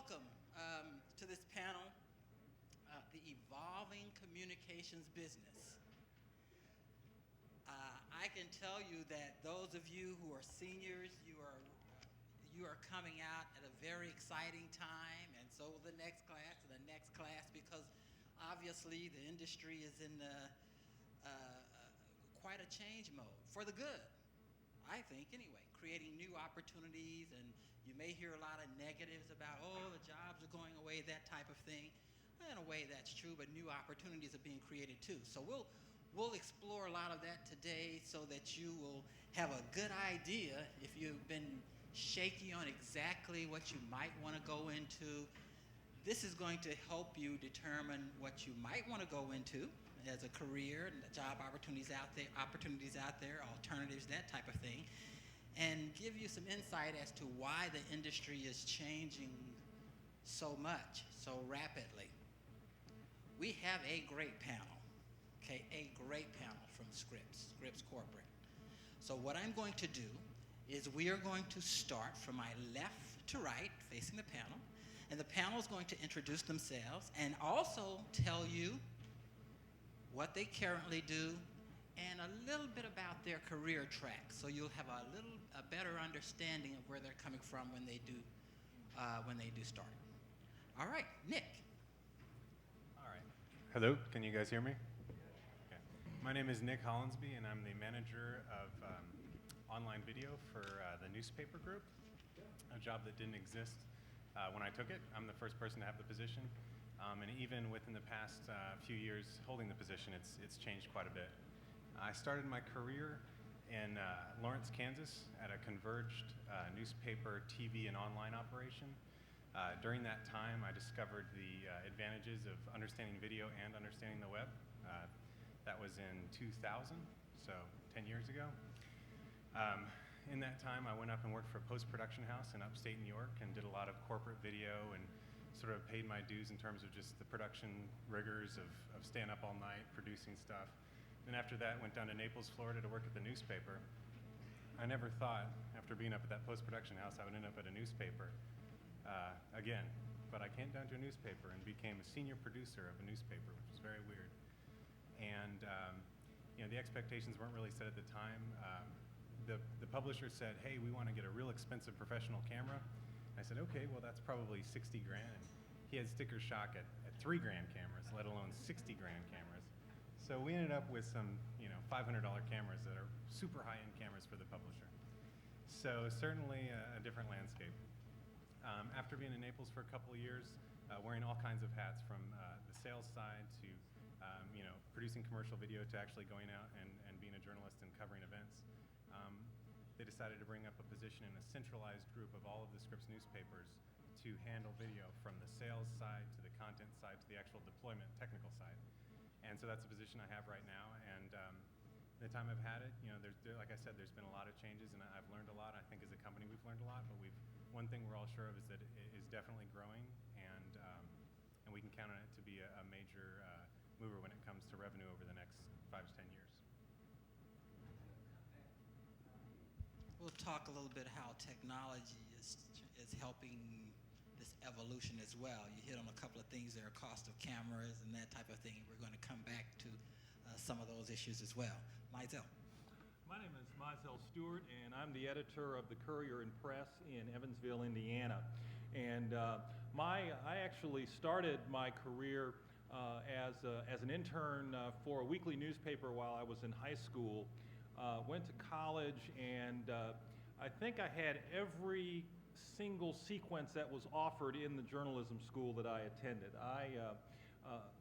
welcome to this panel, the evolving communications business. I can tell you that those of you who are seniors, you are coming out at a very exciting time, and so will the next class and the next class, because obviously the industry is in quite a change mode for the good, I think anyway, creating new opportunities. And you may hear a lot of negatives about, oh, the jobs are going away, that type of thing. In a way, that's true, but new opportunities are being created too. So we'll explore a lot of that today so that you will have a good idea if you've been shaky on exactly what you might want to go into. This is going to help you determine what you might want to go into as a career, and the job opportunities out there, alternatives, that type of thing, and give you some insight as to why the industry is changing so much, so rapidly. We have a great panel, okay, a great panel from Scripps Corporate. So what I'm going to do is we are going to start from my left to right, facing the panel, and the panel is going to introduce themselves and also tell you what they currently do and a little bit about their career track, so you'll have a better understanding of where they're coming from when they do start. All right, Nick. All right. Hello, can you guys hear me? Okay. My name is Nick Hollensbe, and I'm the manager of online video for the newspaper group, a job that didn't exist when I took it. I'm the first person to have the position, and even within the past few years holding the position, it's changed quite a bit. I started my career in Lawrence, Kansas at a converged newspaper, TV, and online operation. During that time, I discovered the advantages of understanding video and understanding the web. That was in 2000, so 10 years ago. In that time, I went up and worked for a post-production house in upstate New York and did a lot of corporate video and sort of paid my dues in terms of just the production rigors of staying up all night, producing stuff. Then after that, went down to Naples, Florida to work at the newspaper. I never thought, after being up at that post-production house, I would end up at a newspaper again. But I came down to a newspaper and became a senior producer of a newspaper, which was very weird. And the expectations weren't really set at the time. The publisher said, hey, we want to get a real expensive professional camera. I said, okay, well, that's probably 60 grand. And he had sticker shock at 3 grand cameras, let alone 60 grand cameras. So we ended up with some, $500 cameras that are super high-end cameras for the publisher. So certainly a different landscape. After being in Naples for a couple of years, wearing all kinds of hats from the sales side to, producing commercial video to actually going out and being a journalist and covering events, they decided to bring up a position in a centralized group of all of the Scripps newspapers to handle video from the sales side to the content side to the actual deployment technical side. And so that's the position I have right now. And the time I've had it, like I said, there's been a lot of changes, and I've learned a lot. I think as a company we've learned a lot, but one thing we're all sure of is that it is definitely growing, and we can count on it to be a major mover when it comes to revenue over the next 5 to 10 years. We'll talk a little bit how technology is helping this evolution as well. You hit on a couple of things there, cost of cameras and that type of thing. We're going to come back to some of those issues as well. Mizell. My name is Mizell Stewart, and I'm the editor of the Courier and Press in Evansville, Indiana. And I actually started my career as an intern for a weekly newspaper while I was in high school. Went to college, and I think I had every single sequence that was offered in the journalism school that I attended. I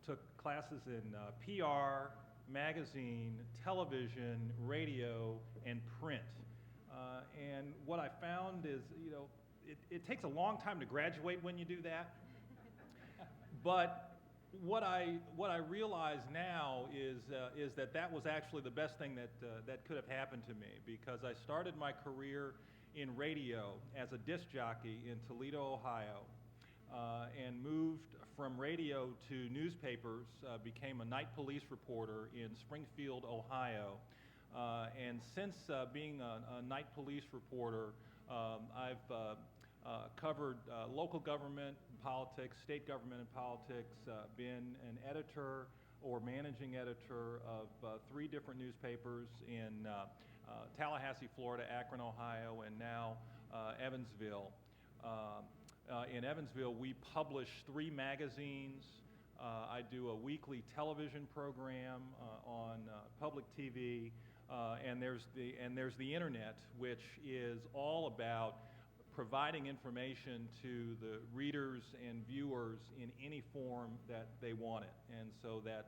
took classes in PR, magazine, television, radio, and print. And what I found is, it takes a long time to graduate when you do that. But what I realize now is that was actually the best thing that could have happened to me, because I started my career in radio as a disc jockey in Toledo, Ohio, and moved from radio to newspapers, became a night police reporter in Springfield, Ohio. And since being a night police reporter, I've covered local government politics, state government and politics, been an editor or managing editor of 3 different newspapers in Tallahassee, Florida, Akron, Ohio, and now Evansville. In Evansville, we publish 3 magazines. I do a weekly television program on public TV, and there's the internet, which is all about providing information to the readers and viewers in any form that they want it, and so that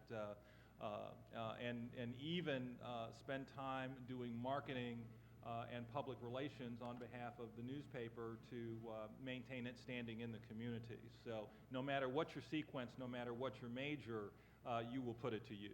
and even spend time doing marketing and public relations on behalf of the newspaper to maintain its standing in the community. So no matter what your sequence, no matter what your major, you will put it to use.